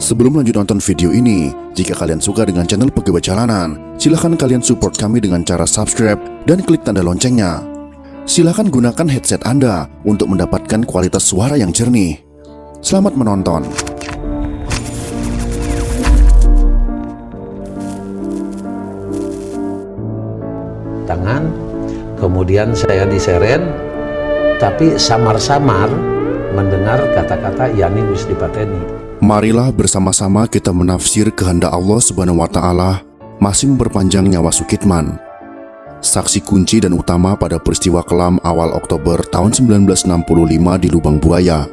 Sebelum lanjut nonton video ini, jika kalian suka dengan channel Pegawai Jalanan, silahkan kalian support kami dengan cara subscribe dan klik tanda loncengnya. Silahkan gunakan headset Anda untuk mendapatkan kualitas suara yang jernih. Selamat menonton. Tangan, kemudian saya diseret, tapi samar-samar mendengar kata-kata Yani wis dipateni. Marilah bersama-sama kita menafsir kehendak Allah Subhanahu wa Ta'ala masih memperpanjang nyawa Sukitman, saksi kunci dan utama pada peristiwa kelam awal Oktober tahun 1965 di Lubang Buaya.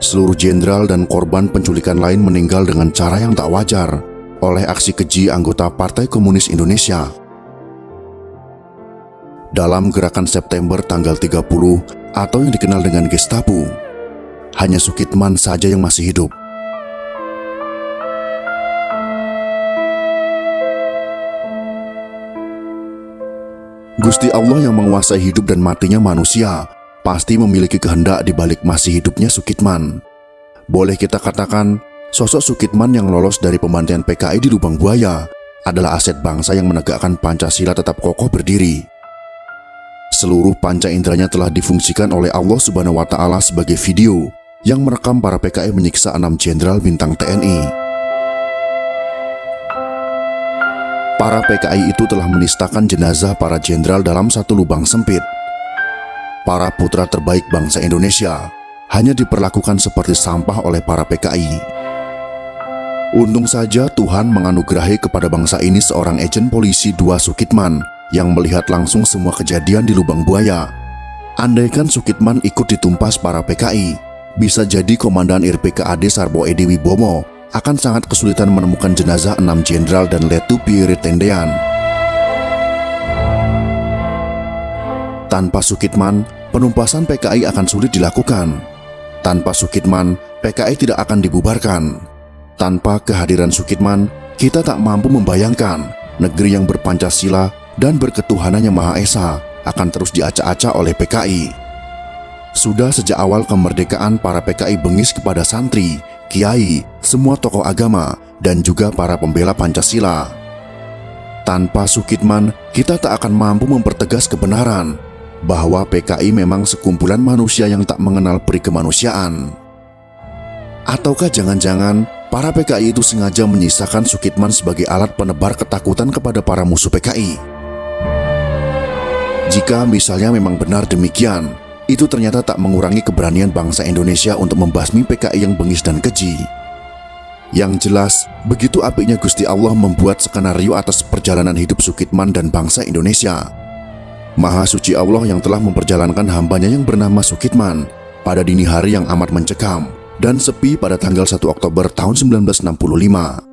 Seluruh jenderal dan korban penculikan lain meninggal dengan cara yang tak wajar oleh aksi keji anggota Partai Komunis Indonesia. Dalam gerakan September tanggal 30 atau yang dikenal dengan Gestapo, hanya Sukitman saja yang masih hidup. Gusti Allah yang menguasai hidup dan matinya manusia pasti memiliki kehendak di balik masih hidupnya Sukitman. Boleh kita katakan, sosok Sukitman yang lolos dari pembantaian PKI di Lubang Buaya adalah aset bangsa yang menegakkan Pancasila tetap kokoh berdiri. Seluruh panca inderanya telah difungsikan oleh Allah Subhanahu wa Ta'ala sebagai video yang merekam para PKI menyiksa 6 jenderal bintang TNI. Para PKI itu telah menistakan jenazah para jenderal dalam satu lubang sempit. Para putra terbaik bangsa Indonesia hanya diperlakukan seperti sampah oleh para PKI. Untung saja Tuhan menganugerahi kepada bangsa ini seorang agen polisi 2 Sukitman yang melihat langsung semua kejadian di Lubang Buaya. Andaikan Sukitman ikut ditumpas para PKI, bisa jadi Komandan RPKAD Sarbo Edi Wibowo akan sangat kesulitan menemukan jenazah 6 jenderal dan Letu Pierre Tendean. Tanpa Sukitman, penumpasan PKI akan sulit dilakukan. Tanpa Sukitman, PKI tidak akan dibubarkan. Tanpa kehadiran Sukitman, kita tak mampu membayangkan negeri yang berpancasila dan berketuhanan yang Maha Esa akan terus diacak-acak oleh PKI. Sudah sejak awal kemerdekaan, para PKI bengis kepada santri, kiai, semua tokoh agama, dan juga para pembela Pancasila. Tanpa Sukitman, kita tak akan mampu mempertegas kebenaran bahwa PKI memang sekumpulan manusia yang tak mengenal peri kemanusiaan. Ataukah jangan-jangan para PKI itu sengaja menyisakan Sukitman sebagai alat penebar ketakutan kepada para musuh PKI? Jika misalnya memang benar demikian, itu ternyata tak mengurangi keberanian bangsa Indonesia untuk membasmi PKI yang bengis dan keji. Yang jelas, begitu apiknya Gusti Allah membuat skenario atas perjalanan hidup Sukitman dan bangsa Indonesia. Maha suci Allah yang telah memperjalankan hambanya yang bernama Sukitman pada dini hari yang amat mencekam dan sepi pada tanggal 1 Oktober tahun 1965.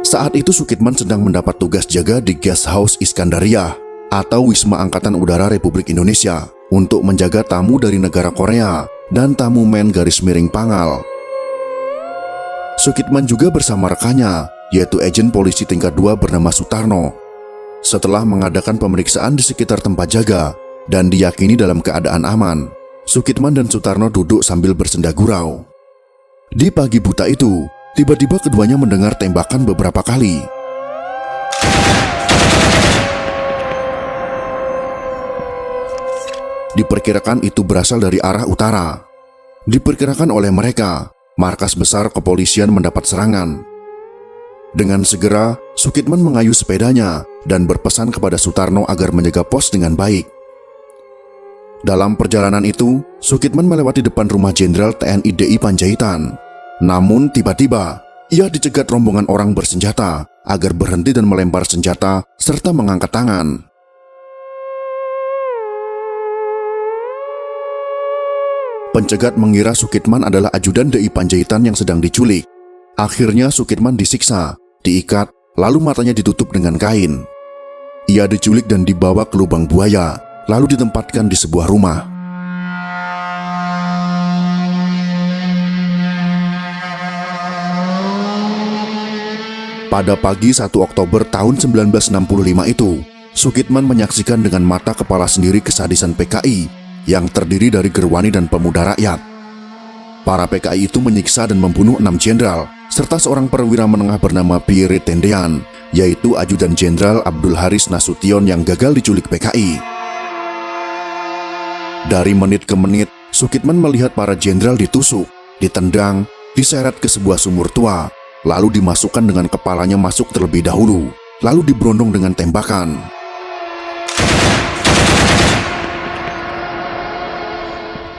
Saat itu Sukitman sedang mendapat tugas jaga di Guest House Iskandariyah atau Wisma Angkatan Udara Republik Indonesia untuk menjaga tamu dari negara Korea dan tamu men garis miring Pangal. Sukitman juga bersama rekannya, yaitu agen polisi tingkat 2 bernama Sutarno. Setelah mengadakan pemeriksaan di sekitar tempat jaga dan diyakini dalam keadaan aman, Sukitman dan Sutarno duduk sambil bersenda gurau. Di pagi buta itu, tiba-tiba keduanya mendengar tembakan beberapa kali. Diperkirakan itu berasal dari arah utara. Diperkirakan oleh mereka, markas besar kepolisian mendapat serangan. Dengan segera, Sukitman mengayuh sepedanya dan berpesan kepada Sutarno agar menjaga pos dengan baik. Dalam perjalanan itu, Sukitman melewati depan rumah Jenderal TNI DI Panjaitan. Namun tiba-tiba, ia dicegat rombongan orang bersenjata agar berhenti dan melempar senjata serta mengangkat tangan. Pencegat mengira Sukitman adalah ajudan DI Panjaitan yang sedang diculik. Akhirnya Sukitman disiksa, diikat, lalu matanya ditutup dengan kain. Ia diculik dan dibawa ke Lubang Buaya, lalu ditempatkan di sebuah rumah. Pada pagi 1 Oktober tahun 1965 itu, Sukitman menyaksikan dengan mata kepala sendiri kesadisan PKI yang terdiri dari Gerwani dan pemuda rakyat. Para PKI itu menyiksa dan membunuh 6 jenderal, serta seorang perwira menengah bernama Pierre Tendean, yaitu Ajudan Jenderal Abdul Haris Nasution yang gagal diculik PKI. Dari menit ke menit, Sukitman melihat para jenderal ditusuk, ditendang, diseret ke sebuah sumur tua, lalu dimasukkan dengan kepalanya masuk terlebih dahulu, lalu diberondong dengan tembakan.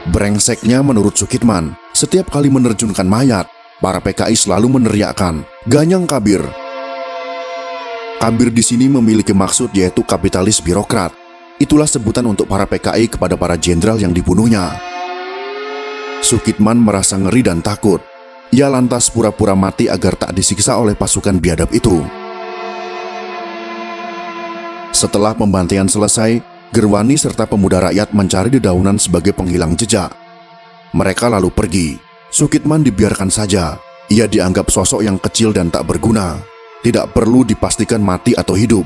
Brengseknya menurut Sukitman, setiap kali menerjunkan mayat, para PKI selalu meneriakkan, "Ganyang Kabir." Kabir di sini memiliki maksud yaitu kapitalis birokrat. Itulah sebutan untuk para PKI kepada para jenderal yang dibunuhnya. Sukitman merasa ngeri dan takut. Ia lantas pura-pura mati agar tak disiksa oleh pasukan biadab itu. Setelah pembantaian selesai, Gerwani serta pemuda rakyat mencari dedaunan sebagai penghilang jejak. Mereka lalu pergi. Sukitman dibiarkan saja. Ia dianggap sosok yang kecil dan tak berguna. Tidak perlu dipastikan mati atau hidup.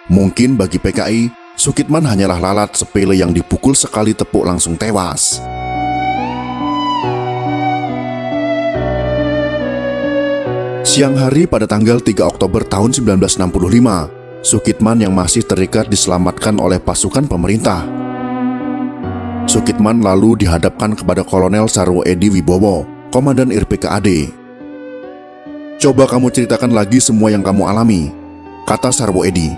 Mungkin bagi PKI, Sukitman hanyalah lalat sepele yang dipukul sekali tepuk langsung tewas. Siang hari pada tanggal 3 Oktober tahun 1965, Sukitman yang masih terikat diselamatkan oleh pasukan pemerintah. Sukitman lalu dihadapkan kepada Kolonel Sarwo Edi Wibowo, Komandan IRPKAD. "Coba kamu ceritakan lagi semua yang kamu alami," kata Sarwo Edi.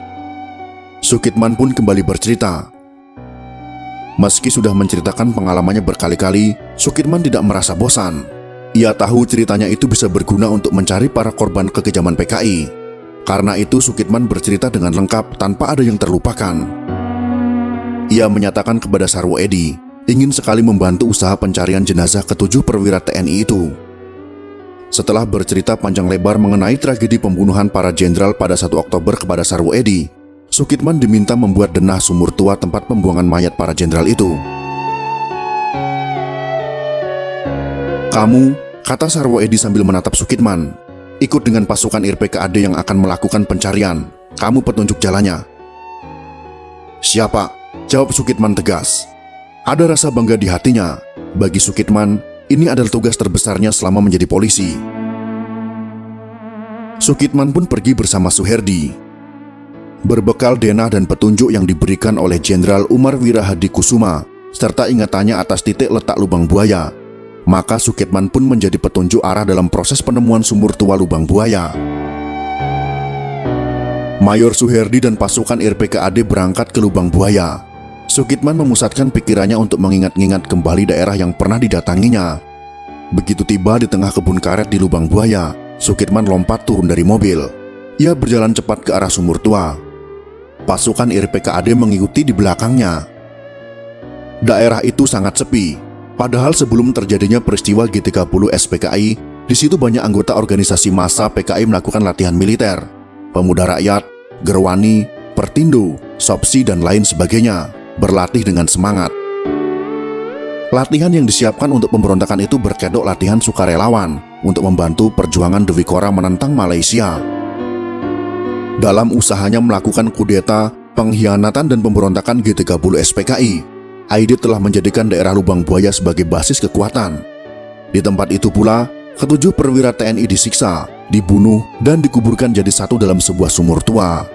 Sukitman pun kembali bercerita. Meski sudah menceritakan pengalamannya berkali-kali, Sukitman tidak merasa bosan. Ia tahu ceritanya itu bisa berguna untuk mencari para korban kekejaman PKI. Karena itu Sukitman bercerita dengan lengkap tanpa ada yang terlupakan. Ia menyatakan kepada Sarwo Edi, ingin sekali membantu usaha pencarian jenazah ke-7 perwira TNI itu. Setelah bercerita panjang lebar mengenai tragedi pembunuhan para jenderal pada 1 Oktober kepada Sarwo Edi, Sukitman diminta membuat denah sumur tua tempat pembuangan mayat para jenderal itu. "Kamu," kata Sarwo Edi sambil menatap Sukitman, "ikut dengan pasukan IRPKAD yang akan melakukan pencarian. Kamu petunjuk jalannya." "Siapa?" jawab Sukitman tegas. Ada rasa bangga di hatinya. Bagi Sukitman, ini adalah tugas terbesarnya selama menjadi polisi. Sukitman pun pergi bersama Suherdi. Berbekal denah dan petunjuk yang diberikan oleh Jenderal Umar Wirahadi Kusuma, serta ingatannya atas titik letak lubang buaya, maka Sukitman pun menjadi petunjuk arah dalam proses penemuan sumur tua lubang buaya. Mayor Suherdi dan pasukan IRPKAD berangkat ke lubang buaya. Sukitman memusatkan pikirannya untuk mengingat-ingat kembali daerah yang pernah didatanginya. Begitu tiba di tengah kebun karet di lubang buaya, Sukitman lompat turun dari mobil. Ia berjalan cepat ke arah sumur tua. Pasukan IRPKAD mengikuti di belakangnya. Daerah itu sangat sepi. Padahal sebelum terjadinya peristiwa G30 SPKI, di situ banyak anggota organisasi massa PKI melakukan latihan militer. Pemuda rakyat, Gerwani, Pertindo, Sopsi, dan lain sebagainya berlatih dengan semangat. Latihan yang disiapkan untuk pemberontakan itu berkedok latihan sukarelawan untuk membantu perjuangan Dewi Kora menentang Malaysia. Dalam usahanya melakukan kudeta, pengkhianatan, dan pemberontakan G30 SPKI, Aidit telah menjadikan daerah lubang buaya sebagai basis kekuatan. Di tempat itu pula, ke-7 perwira TNI disiksa, dibunuh, dan dikuburkan jadi satu dalam sebuah sumur tua.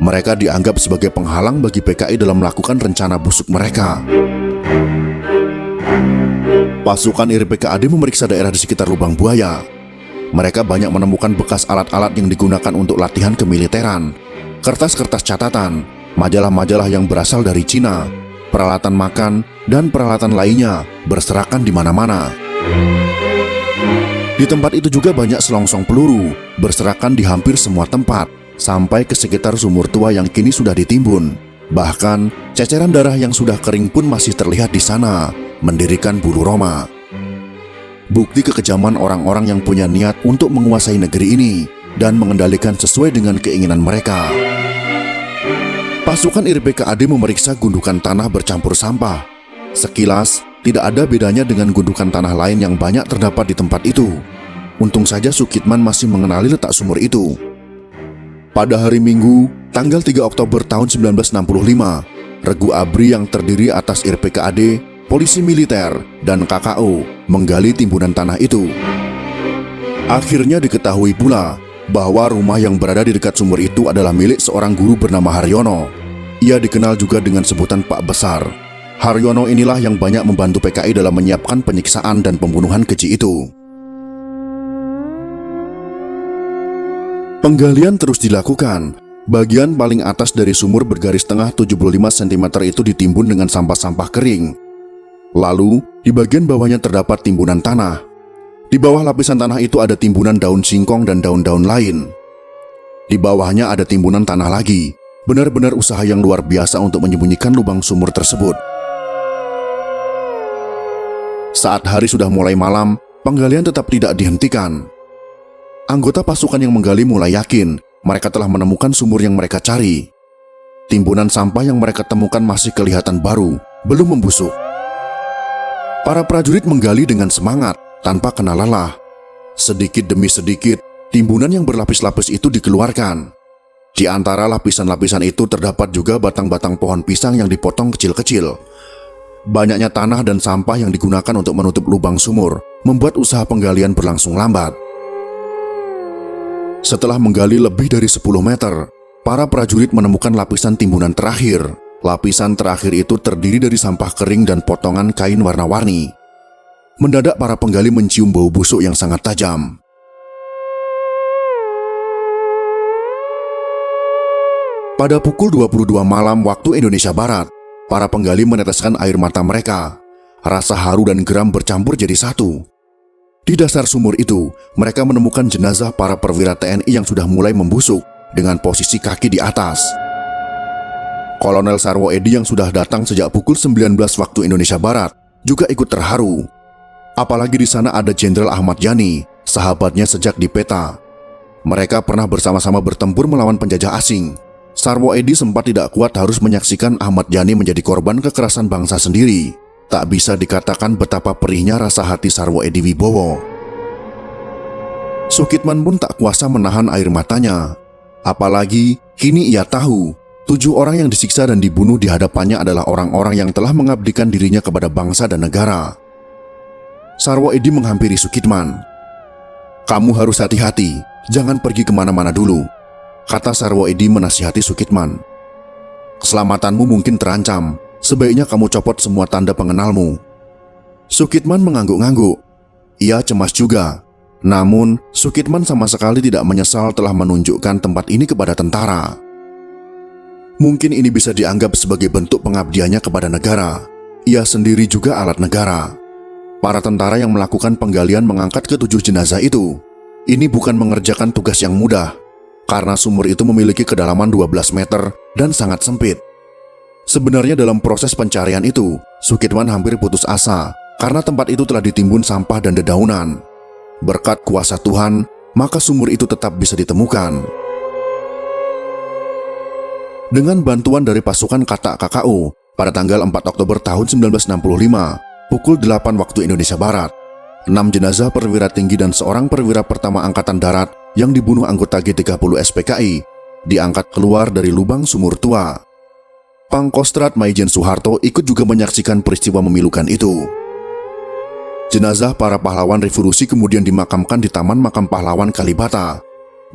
Mereka dianggap sebagai penghalang bagi PKI dalam melakukan rencana busuk mereka. Pasukan IRPKAD memeriksa daerah di sekitar lubang buaya. Mereka banyak menemukan bekas alat-alat yang digunakan untuk latihan kemiliteran, kertas-kertas catatan, majalah-majalah yang berasal dari Cina, peralatan makan, dan peralatan lainnya berserakan di mana-mana. Di tempat itu juga banyak selongsong peluru berserakan di hampir semua tempat, sampai ke sekitar sumur tua yang kini sudah ditimbun. Bahkan, ceceran darah yang sudah kering pun masih terlihat di sana, mendirikan bulu roma. Bukti kekejaman orang-orang yang punya niat untuk menguasai negeri ini dan mengendalikan sesuai dengan keinginan mereka. Pasukan IRPKAD memeriksa gundukan tanah bercampur sampah. Sekilas, tidak ada bedanya dengan gundukan tanah lain yang banyak terdapat di tempat itu. Untung saja Sukitman masih mengenali letak sumur itu. Pada hari Minggu, tanggal 3 Oktober tahun 1965, regu ABRI yang terdiri atas RPKAD, polisi militer, dan KKO menggali timbunan tanah itu. Akhirnya diketahui pula bahwa rumah yang berada di dekat sumur itu adalah milik seorang guru bernama Haryono. Ia dikenal juga dengan sebutan Pak Besar. Haryono inilah yang banyak membantu PKI dalam menyiapkan penyiksaan dan pembunuhan keji itu. Penggalian terus dilakukan. Bagian paling atas dari sumur bergaris tengah 75 cm itu ditimbun dengan sampah-sampah kering. Lalu, di bagian bawahnya terdapat timbunan tanah. Di bawah lapisan tanah itu ada timbunan daun singkong dan daun-daun lain. Di bawahnya ada timbunan tanah lagi. Benar-benar usaha yang luar biasa untuk menyembunyikan lubang sumur tersebut. Saat hari sudah mulai malam, penggalian tetap tidak dihentikan. Anggota pasukan yang menggali mulai yakin mereka telah menemukan sumur yang mereka cari. Timbunan sampah yang mereka temukan masih kelihatan baru, belum membusuk. Para prajurit menggali dengan semangat, tanpa kenal lelah. Sedikit demi sedikit, timbunan yang berlapis-lapis itu dikeluarkan. Di antara lapisan-lapisan itu terdapat juga batang-batang pohon pisang yang dipotong kecil-kecil. Banyaknya tanah dan sampah yang digunakan untuk menutup lubang sumur membuat usaha penggalian berlangsung lambat. Setelah menggali lebih dari 10 meter, para prajurit menemukan lapisan timbunan terakhir. Lapisan terakhir itu terdiri dari sampah kering dan potongan kain warna-warni. Mendadak para penggali mencium bau busuk yang sangat tajam. Pada pukul 22 malam waktu Indonesia Barat, para penggali meneteskan air mata mereka. Rasa haru dan geram bercampur jadi satu. Di dasar sumur itu, mereka menemukan jenazah para perwira TNI yang sudah mulai membusuk dengan posisi kaki di atas. Kolonel Sarwo Edi yang sudah datang sejak pukul 19 waktu Indonesia Barat juga ikut terharu. Apalagi di sana ada Jenderal Ahmad Yani, sahabatnya sejak di peta. Mereka pernah bersama-sama bertempur melawan penjajah asing. Sarwo Edi sempat tidak kuat harus menyaksikan Ahmad Yani menjadi korban kekerasan bangsa sendiri. Tak bisa dikatakan betapa perihnya rasa hati Sarwo Edi Wibowo. Sukitman pun tak kuasa menahan air matanya. Apalagi kini ia tahu 7 orang yang disiksa dan dibunuh di hadapannya adalah orang-orang yang telah mengabdikan dirinya kepada bangsa dan negara. Sarwo Edi menghampiri Sukitman. "Kamu harus hati-hati, jangan pergi kemana-mana dulu," kata Sarwo Edi menasihati Sukitman. "Keselamatanmu mungkin terancam. Sebaiknya kamu copot semua tanda pengenalmu." Sukitman mengangguk-angguk. Ia cemas juga. Namun, Sukitman sama sekali tidak menyesal telah menunjukkan tempat ini kepada tentara. Mungkin ini bisa dianggap sebagai bentuk pengabdiannya kepada negara. Ia sendiri juga alat negara. Para tentara yang melakukan penggalian mengangkat ke-7 jenazah itu. Ini bukan mengerjakan tugas yang mudah, karena sumur itu memiliki kedalaman 12 meter dan sangat sempit. Sebenarnya dalam proses pencarian itu, Sukitman hampir putus asa karena tempat itu telah ditimbun sampah dan dedaunan. Berkat kuasa Tuhan, maka sumur itu tetap bisa ditemukan. Dengan bantuan dari pasukan Katak KKO, pada tanggal 4 Oktober tahun 1965, pukul 8 waktu Indonesia Barat, 6 jenazah perwira tinggi dan seorang perwira pertama Angkatan Darat yang dibunuh anggota G30 SPKI diangkat keluar dari lubang sumur tua. Pangkostrat Maijen Soeharto ikut juga menyaksikan peristiwa memilukan itu. Jenazah para pahlawan revolusi kemudian dimakamkan di Taman Makam Pahlawan Kalibata,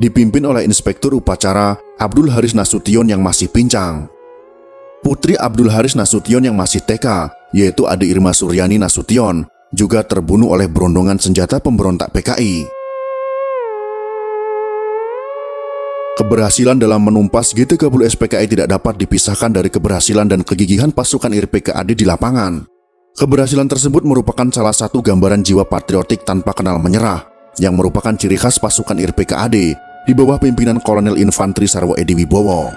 dipimpin oleh Inspektur Upacara Abdul Haris Nasution yang masih pincang. Putri Abdul Haris Nasution yang masih TK, yaitu Ade Irma Suryani Nasution, juga terbunuh oleh berondongan senjata pemberontak PKI. Keberhasilan dalam menumpas G30 SPKI tidak dapat dipisahkan dari keberhasilan dan kegigihan pasukan RPKAD di lapangan. Keberhasilan tersebut merupakan salah satu gambaran jiwa patriotik tanpa kenal menyerah, yang merupakan ciri khas pasukan RPKAD di bawah pimpinan Kolonel Infantri Sarwo Edi Wibowo.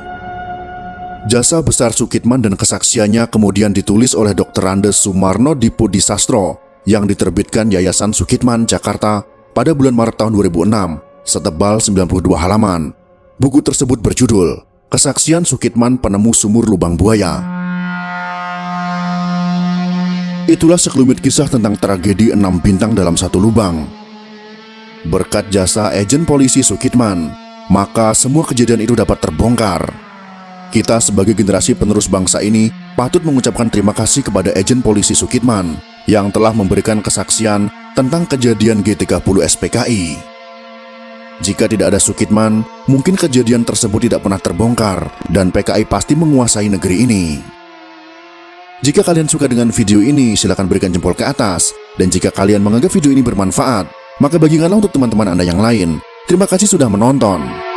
Jasa besar Sukitman dan kesaksiannya kemudian ditulis oleh Dr. Andes Sumarno Dipodisastro yang diterbitkan Yayasan Sukitman, Jakarta pada bulan Maret tahun 2006, setebal 92 halaman. Buku tersebut berjudul Kesaksian Sukitman Penemu Sumur Lubang Buaya. Itulah sekelumit kisah tentang tragedi 6 bintang dalam satu lubang. Berkat jasa agen polisi Sukitman, maka semua kejadian itu dapat terbongkar. Kita sebagai generasi penerus bangsa ini patut mengucapkan terima kasih kepada Agen Polisi Sukitman yang telah memberikan kesaksian tentang kejadian G30 SPKI. Jika tidak ada Sukitman, mungkin kejadian tersebut tidak pernah terbongkar dan PKI pasti menguasai negeri ini. Jika kalian suka dengan video ini, silakan berikan jempol ke atas. Dan jika kalian menganggap video ini bermanfaat, maka bagikanlah untuk teman-teman Anda yang lain. Terima kasih sudah menonton.